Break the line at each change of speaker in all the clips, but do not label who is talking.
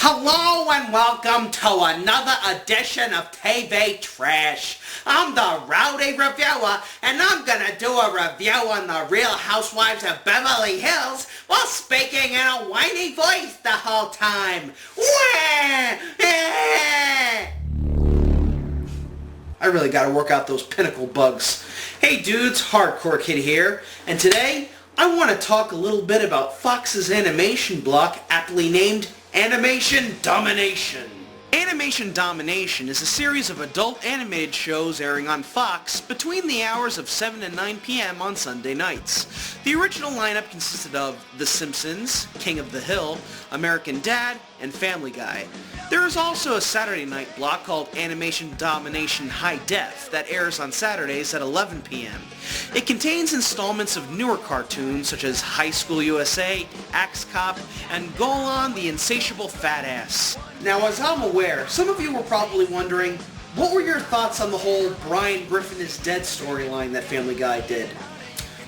Hello and welcome to another edition of TV Trash. I'm the Rowdy Reviewer, and I'm gonna do a review on the Real Housewives of Beverly Hills while speaking in a whiny voice the whole time. I really gotta work out those pinnacle bugs. Hey dudes, Hardcore Kid here, and today I want to talk a little bit about Fox's animation block aptly named Animation Domination. Animation Domination is a series of adult animated shows airing on Fox between the hours of 7 and 9 p.m. on Sunday nights. The original lineup consisted of The Simpsons, King of the Hill, American Dad, and Family Guy. There is also a Saturday night block called Animation Domination High Def that airs on Saturdays at 11 p.m. It contains installments of newer cartoons such as High School USA, Axe Cop, and Golan the Insatiable Fat Ass. Now, as I'm aware, some of you were probably wondering, what were your thoughts on the whole Brian Griffin is dead storyline that Family Guy did?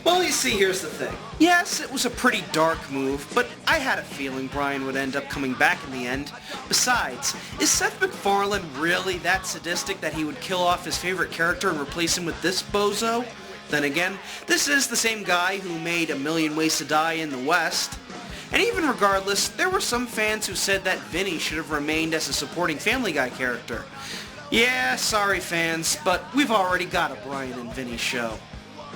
Well, you see, here's the thing. Yes, it was a pretty dark move, but I had a feeling Brian would end up coming back in the end. Besides, is Seth MacFarlane really that sadistic that he would kill off his favorite character and replace him with this bozo? Then again, this is the same guy who made A Million Ways to Die in the West. And even regardless, there were some fans who said that Vinny should have remained as a supporting Family Guy character. Yeah, sorry fans, but we've already got a Brian and Vinny show.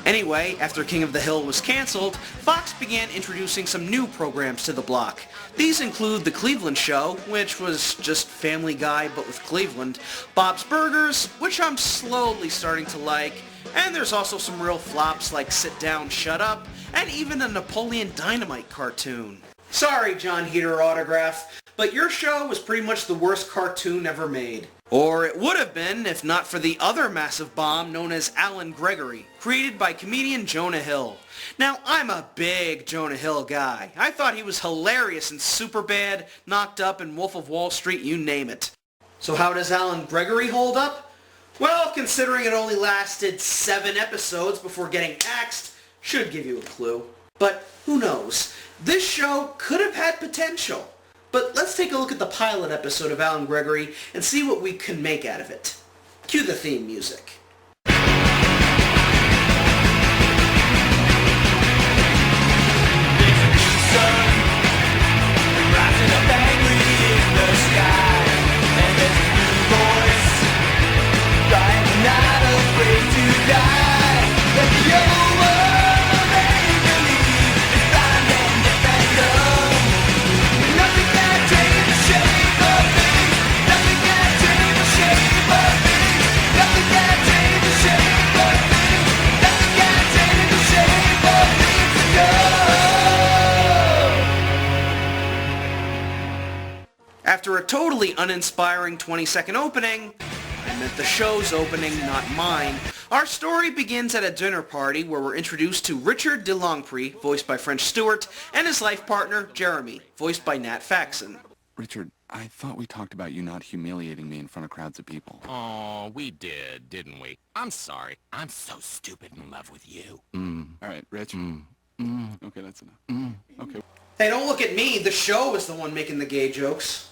Anyway, after King of the Hill was cancelled, Fox began introducing some new programs to the block. These include The Cleveland Show, which was just Family Guy but with Cleveland, Bob's Burgers, which I'm slowly starting to like, and there's also some real flops like Sit Down, Shut Up, and even a Napoleon Dynamite cartoon. Sorry, John Heater Autograph, but your show was pretty much the worst cartoon ever made. Or it would have been if not for the other massive bomb known as Alan Gregory, created by comedian Jonah Hill. Now, I'm a big Jonah Hill guy. I thought he was hilarious in Superbad, Knocked Up, and Wolf of Wall Street, you name it. So how does Alan Gregory hold up? Well, considering it only lasted 7 episodes before getting axed, should give you a clue. But who knows? This show could have had potential. But let's take a look at the pilot episode of Alan Gregory and see what we can make out of it. Cue the theme music. After a totally uninspiring 20-second opening, I meant the show's opening, not mine, our story begins at a dinner party where we're introduced to Richard de Longpre, voiced by French Stewart, and his life partner, Jeremy, voiced by Nat Faxon.
Richard, I thought we talked about you not humiliating me in front of crowds of people.
Oh, we did, didn't we? I'm sorry. I'm so stupid in love with you.
All right, Rich. Okay, that's enough. Okay.
Hey, don't look at me. The show is the one making the gay jokes.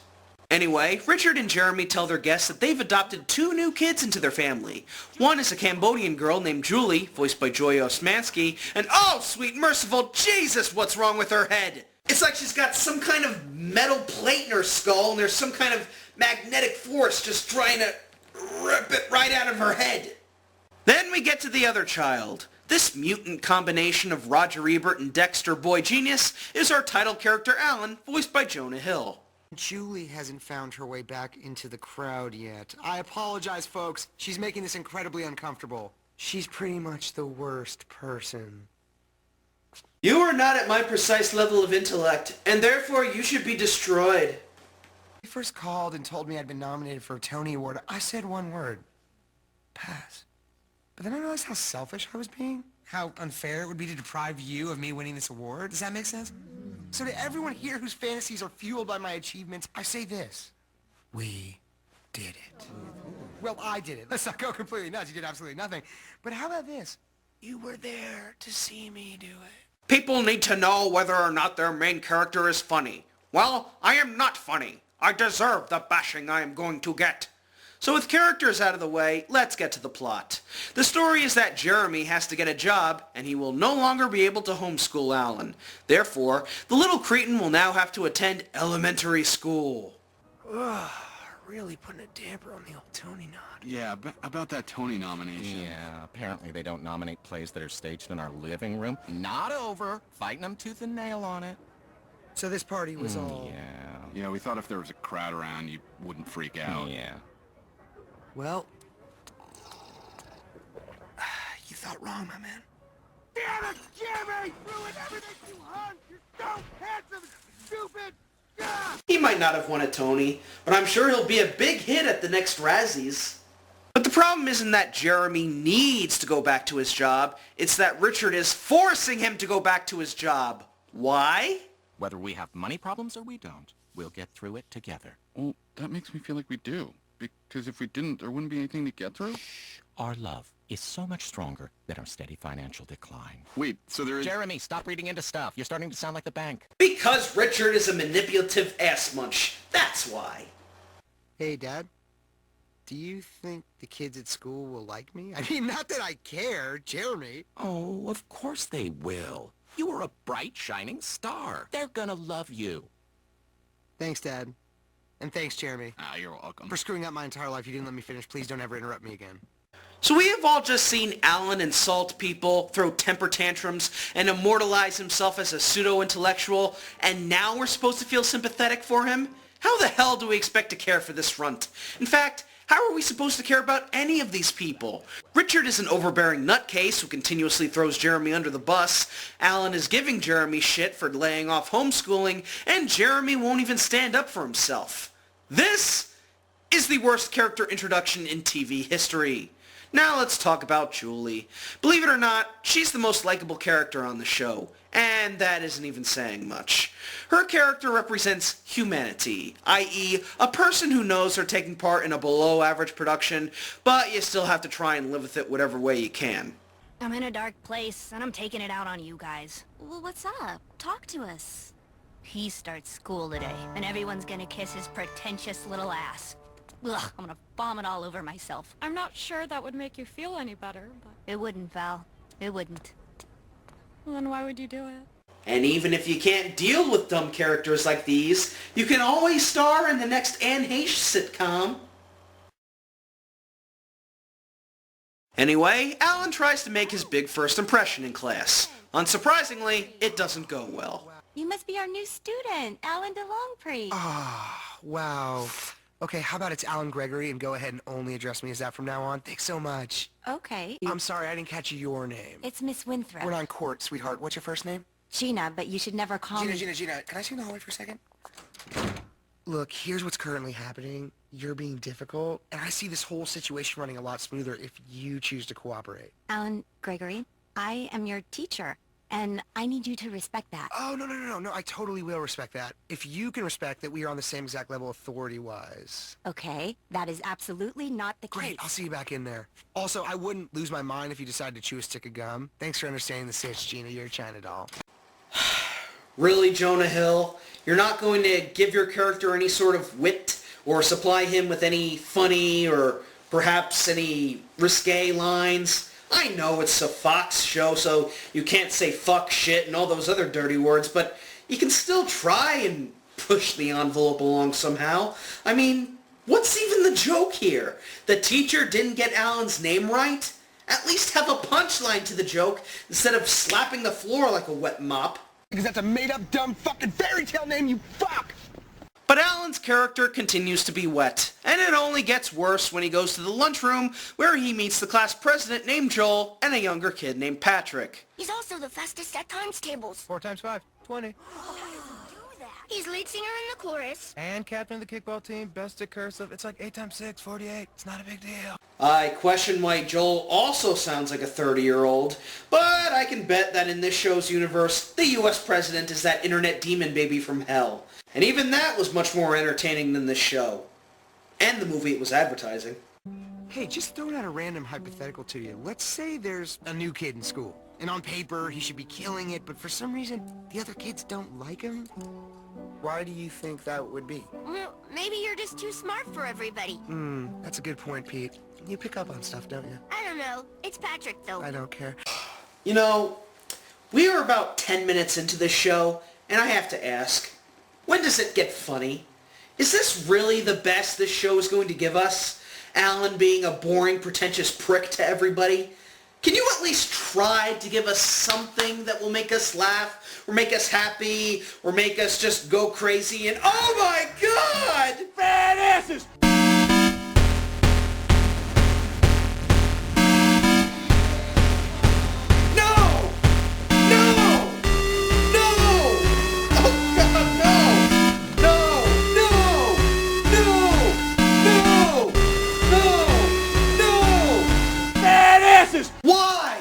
Anyway, Richard and Jeremy tell their guests that they've adopted 2 new kids into their family. One is a Cambodian girl named Julie, voiced by Joy Osmansky, and oh, sweet merciful Jesus, what's wrong with her head? It's like she's got some kind of metal plate in her skull, and there's some kind of magnetic force just trying to rip it right out of her head. Then we get to the other child. This mutant combination of Roger Ebert and Dexter Boy Genius is our title character Alan, voiced by Jonah Hill.
Julie hasn't found her way back into the crowd yet. I apologize, folks. She's making this incredibly uncomfortable. She's pretty much the worst person.
You are not at my precise level of intellect, and therefore you should be destroyed.
When he first called and told me I'd been nominated for a Tony Award, I said one word. Pass. But then I realized how selfish I was being. How unfair it would be to deprive you of me winning this award. Does that make sense? So to everyone here whose fantasies are fueled by my achievements, I say this. We did it. Well, I did it. Let's not go completely nuts. You did absolutely nothing. But how about this? You were there to see me do it.
People need to know whether or not their main character is funny. Well, I am not funny. I deserve the bashing I am going to get. So with characters out of the way, let's get to the plot. The story is that Jeremy has to get a job, and he will no longer be able to homeschool Alan. Therefore, the little cretin will now have to attend elementary school.
Ugh, really putting a damper on the old Tony nod.
Yeah, about that Tony nomination.
Yeah, apparently they don't nominate plays that are staged in our living room. Not over. Fighting them tooth and nail on it.
So this party was all...
Yeah, we thought if there was a crowd around, you wouldn't freak out.
Yeah.
Well... you thought wrong, my man.
Damn it, Jimmy! Ruined everything you hunt! You're so handsome, stupid! Ah!
He might not have won a Tony, but I'm sure he'll be a big hit at the next Razzies. But the problem isn't that Jeremy needs to go back to his job, it's that Richard is forcing him to go back to his job. Why?
Whether we have money problems or we don't, we'll get through it together.
Well, that makes me feel like we do. Because if we didn't, there wouldn't be anything to get through.
Our love is so much stronger than our steady financial decline.
Wait, so there is...
Jeremy, stop reading into stuff. You're starting to sound like the bank.
Because Richard is a manipulative ass munch. That's why.
Hey, Dad. Do you think the kids at school will like me? I mean, not that I care, Jeremy.
Oh, of course they will. You are a bright, shining star. They're gonna love you.
Thanks, Dad. And thanks, Jeremy.
You're welcome.
For screwing up my entire life. You didn't let me finish. Please don't ever interrupt me again.
So we have all just seen Alan insult people, throw temper tantrums, and immortalize himself as a pseudo-intellectual, and now we're supposed to feel sympathetic for him? How the hell do we expect to care for this runt? In fact, how are we supposed to care about any of these people? Richard is an overbearing nutcase who continuously throws Jeremy under the bus. Alan is giving Jeremy shit for laying off homeschooling, and Jeremy won't even stand up for himself. This is the worst character introduction in TV history. Now let's talk about Julie. Believe it or not, she's the most likable character on the show, and that isn't even saying much. Her character represents humanity, i.e., a person who knows they're taking part in a below-average production, but you still have to try and live with it whatever way you can.
I'm in a dark place, and I'm taking it out on you guys.
Well, what's up? Talk to us.
He starts school today, and everyone's gonna kiss his pretentious little ass. Ugh, I'm gonna vomit all over myself.
I'm not sure that would make you feel any better, but...
It wouldn't, Val. It wouldn't.
Well, then why would you do it?
And even if you can't deal with dumb characters like these, you can always star in the next Anne Heche sitcom. Anyway, Alan tries to make his big first impression in class. Unsurprisingly, it doesn't go well.
You must be our new student, Alan DeLongpre.
Ah, wow. Okay, how about it's Alan Gregory and go ahead and only address me as that from now on? Thanks so much.
Okay.
I'm sorry, I didn't catch your name.
It's Miss Winthrop.
We're on court, sweetheart. What's your first name?
Gina, but you should never call me...
Gina, can I see you in the hallway for a second? Look, here's what's currently happening. You're being difficult, and I see this whole situation running a lot smoother if you choose to cooperate.
Alan Gregory, I am your teacher, and I need you to respect that.
Oh, no, I totally will respect that. If you can respect that we are on the same exact level authority-wise.
Okay, that is absolutely not the case.
Great, I'll see you back in there. Also, I wouldn't lose my mind if you decided to chew a stick of gum. Thanks for understanding the sitch, Gina. You're a China doll.
Really, Jonah Hill? You're not going to give your character any sort of wit or supply him with any funny or perhaps any risque lines? I know it's a Fox show, so you can't say fuck, shit, and all those other dirty words, but you can still try and push the envelope along somehow. I mean, what's even the joke here? The teacher didn't get Alan's name right? At least have a punchline to the joke instead of slapping the floor like a wet mop.
Because that's a made-up, dumb, fucking fairy tale name, you fuck!
But Alan's character continues to be wet, and it only gets worse when he goes to the lunchroom where he meets the class president named Joel and a younger kid named Patrick.
He's also the fastest at times tables.
4 times 5, 20.
He's lead singer in the chorus.
And captain of the kickball team, best at cursive. It's like 8 times 6, 48. It's not a big deal.
I question why Joel also sounds like a 30-year-old, but I can bet that in this show's universe, the US president is that internet demon baby from hell. And even that was much more entertaining than this show. And the movie it was advertising.
Hey, just throwing out a random hypothetical to you. Let's say there's a new kid in school, and on paper he should be killing it, but for some reason the other kids don't like him. Why do you think that would be?
Well, maybe you're just too smart for everybody.
That's a good point, Pete. You pick up on stuff, don't you?
I don't know. It's Patrick, though.
I don't care.
You know, we are about 10 minutes into this show, and I have to ask, when does it get funny? Is this really the best this show is going to give us? Alan being a boring, pretentious prick to everybody? Can you at least try to give us something that will make us laugh, or make us happy, or make us just go crazy and, oh my god!
Badasses!
No! No! No! Oh god, no! No! No! No! No! No!
Badasses!
Why?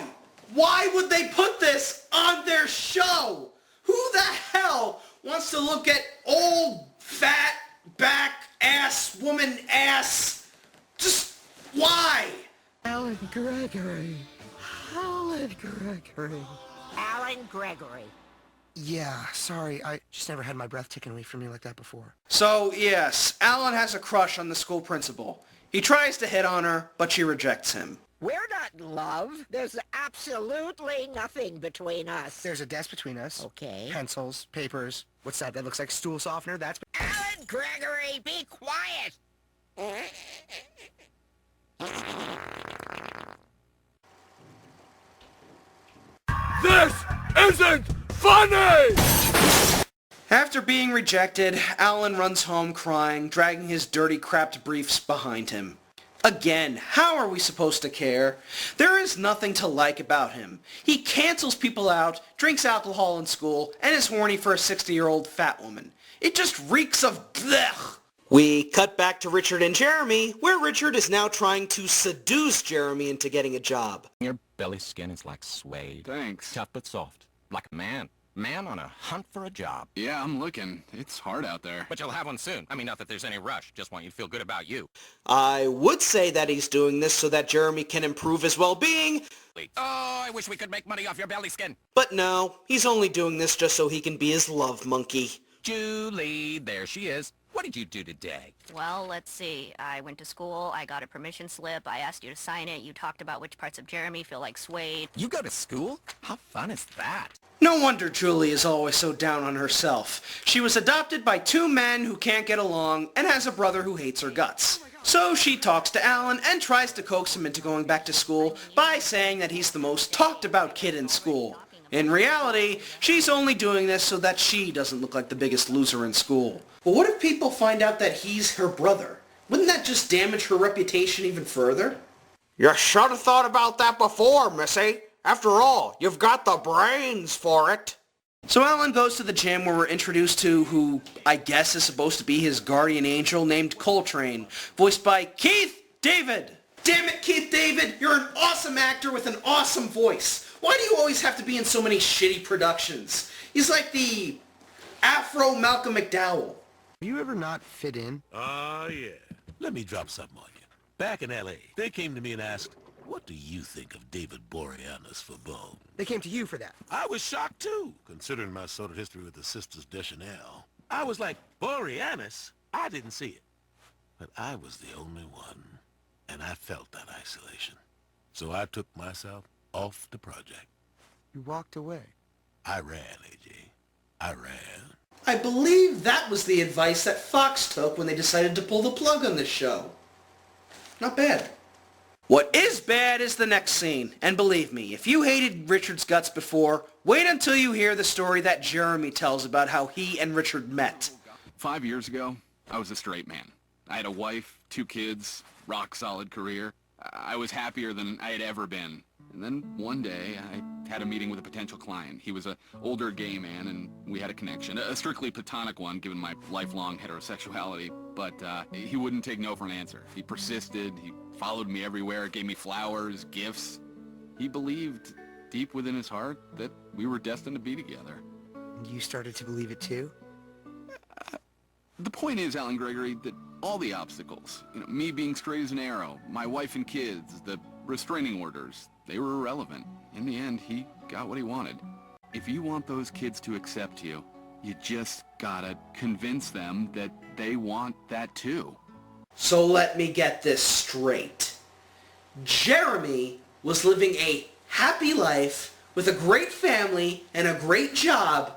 Why would they put this on their show? Who the hell wants to look at old, fat, back, ass, woman ass? Just why?
Alan Gregory. Alan Gregory.
Alan Gregory.
Yeah, sorry. I just never had my breath taken away from me like that before.
So, yes, Alan has a crush on the school principal. He tries to hit on her, but she rejects him.
We're not in love. There's absolutely nothing between us.
There's a desk between us.
Okay.
Pencils, papers. What's that? That looks like stool softener? That's...
Alan Gregory, be quiet!
This isn't funny!
After being rejected, Alan runs home crying, dragging his dirty, crapped briefs behind him. Again, how are we supposed to care? There is nothing to like about him. He cancels people out, drinks alcohol in school, and is horny for a 60-year-old fat woman. It just reeks of blech. We cut back to Richard and Jeremy, where Richard is now trying to seduce Jeremy into getting a job.
Your belly skin is like suede.
Thanks.
Tough but soft. Like a man. Man on a hunt for a job.
Yeah, I'm looking. It's hard out there.
But you'll have one soon. I mean, not that there's any rush. Just want you to feel good about you.
I would say that he's doing this so that Jeremy can improve his well-being,
Oh, I wish we could make money off your belly skin.
but no, he's only doing this just so he can be his love monkey.
Julie, there she is. What did you do today?
Well, let's see. I went to school, I got a permission slip, I asked you to sign it, you talked about which parts of Jeremy feel like suede.
You go to school? How fun is that?
No wonder Julie is always so down on herself. She was adopted by two men who can't get along and has a brother who hates her guts. So she talks to Alan and tries to coax him into going back to school by saying that he's the most talked about kid in school. In reality, she's only doing this so that she doesn't look like the biggest loser in school. But what if people find out that he's her brother? Wouldn't that just damage her reputation even further? You should have thought about that before, Missy. After all, you've got the brains for it. So Alan goes to the gym where we're introduced to who I guess is supposed to be his guardian angel named Coltrane, voiced by Keith David. Damn it, Keith David, you're an awesome actor with an awesome voice. Why do you always have to be in so many shitty productions? He's like the Afro Malcolm McDowell.
Have you ever not fit in?
Yeah. Let me drop something on you. Back in L.A., they came to me and asked, what do you think of David Boreanaz for Vogue?
They came to you for that.
I was shocked, too, considering my sordid history with the Sisters Deschanel. I was like, Boreanaz? I didn't see it. But I was the only one, and I felt that isolation. So I took myself off the project.
You walked away.
I ran, AJ. I ran.
I believe that was the advice that Fox took when they decided to pull the plug on this show. Not bad. What is bad is the next scene. And believe me, if you hated Richard's guts before, wait until you hear the story that Jeremy tells about how he and Richard met.
5 years ago, I was a straight man. I had a wife, 2 kids, rock-solid career. I was happier than I had ever been. And then one day, I had a meeting with a potential client. He was an older gay man, and we had a connection. A strictly platonic one, given my lifelong heterosexuality. But he wouldn't take no for an answer. He persisted. He followed me everywhere, gave me flowers, gifts. He believed deep within his heart that we were destined to be together.
And you started to believe it too?
The point is, Alan Gregory, that all the obstacles, me being straight as an arrow, my wife and kids, the restraining orders, they were irrelevant. In the end, he got what he wanted. If you want those kids to accept you, You just gotta convince them that they want that too.
So let me get this straight. Jeremy was living a happy life with a great family and a great job,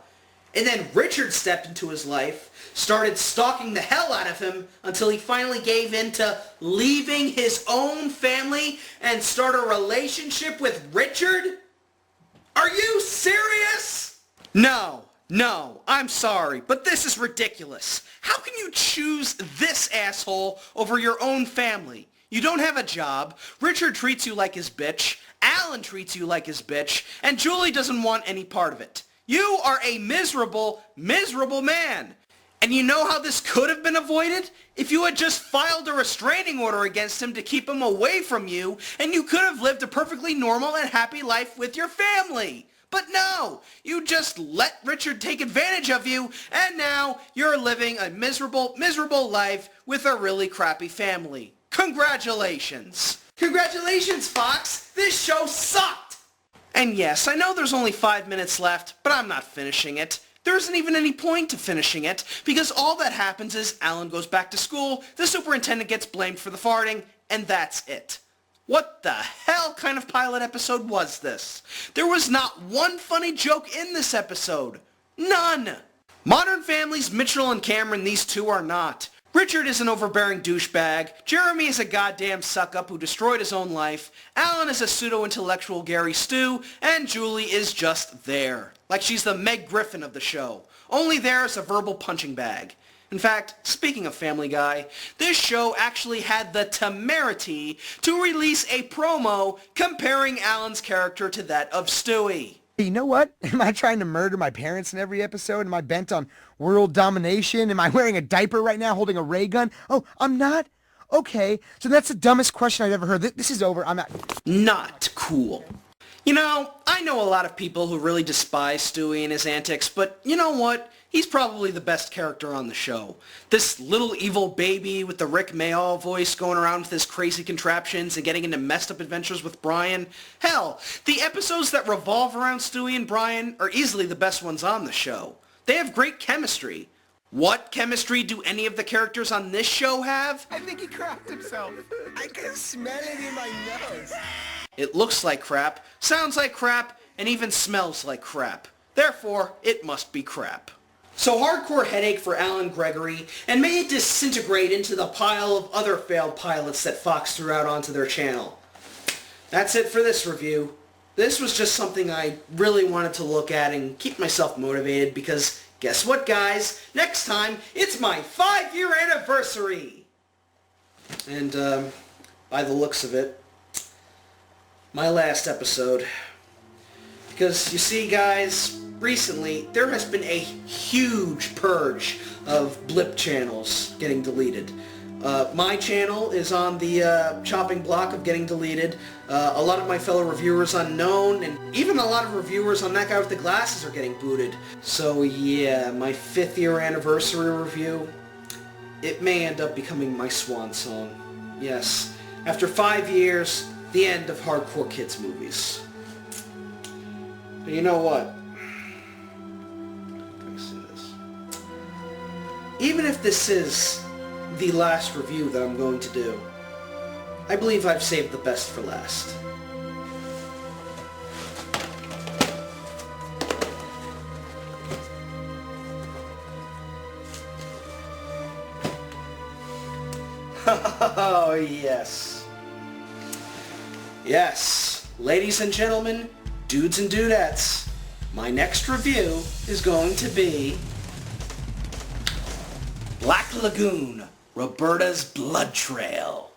and then Richard stepped into his life, started stalking the hell out of him until he finally gave in to leaving his own family and start a relationship with Richard? Are you serious? No, I'm sorry, but this is ridiculous. How can you choose this asshole over your own family? You don't have a job, Richard treats you like his bitch, Alan treats you like his bitch, and Julie doesn't want any part of it. You are a miserable, miserable man. And you know how this could have been avoided? If you had just filed a restraining order against him to keep him away from you, and you could have lived a perfectly normal and happy life with your family. But no, you just let Richard take advantage of you, and now you're living a miserable, miserable life with a really crappy family. Congratulations. Congratulations, Fox. This show sucked. And yes, I know there's only 5 minutes left, but I'm not finishing it. There isn't even any point to finishing it, because all that happens is Alan goes back to school, the superintendent gets blamed for the farting, and that's it. What the hell kind of pilot episode was this? There was not one funny joke in this episode. None. Modern Family's Mitchell and Cameron, these two are not. Richard is an overbearing douchebag, Jeremy is a goddamn suck-up who destroyed his own life, Alan is a pseudo-intellectual Gary Stu, and Julie is just there. Like she's the Meg Griffin of the show. Only there as a verbal punching bag. In fact, speaking of Family Guy, this show actually had the temerity to release a promo comparing Alan's character to that of Stewie.
You know what? Am I trying to murder my parents in every episode? Am I bent on world domination? Am I wearing a diaper right now holding a ray gun? Oh, I'm not? Okay, so that's the dumbest question I've ever heard. This is over. I'm out.
Not cool. You know, I know a lot of people who really despise Stewie and his antics, but you know what? He's probably the best character on the show. This little evil baby with the Rick Mayall voice going around with his crazy contraptions and getting into messed up adventures with Brian. Hell, the episodes that revolve around Stewie and Brian are easily the best ones on the show. They have great chemistry. What chemistry do any of the characters on this show have?
I think he crapped himself. I can smell it in my nose.
It looks like crap, sounds like crap, and even smells like crap. Therefore, it must be crap. So hardcore headache for Alan Gregory, and may it disintegrate into the pile of other failed pilots that Fox threw out onto their channel. That's it for this review. This was just something I really wanted to look at and keep myself motivated because guess what, guys? Next time, it's my 5-year anniversary! And, by the looks of it, my last episode. Because, you see, guys, recently, there has been a huge purge of blip channels getting deleted. My channel is on the chopping block of getting deleted. A lot of my fellow reviewers unknown, and even a lot of reviewers on That Guy with the Glasses are getting booted. So yeah, my 5th year anniversary review, it may end up becoming my swan song. Yes, after 5 years, the end of Hardcore Kids movies. And you know what? Even if this is the last review that I'm going to do, I believe I've saved the best for last. Oh, yes. Yes, ladies and gentlemen, dudes and dudettes, my next review is going to be Black Lagoon, Roberta's Blood Trail.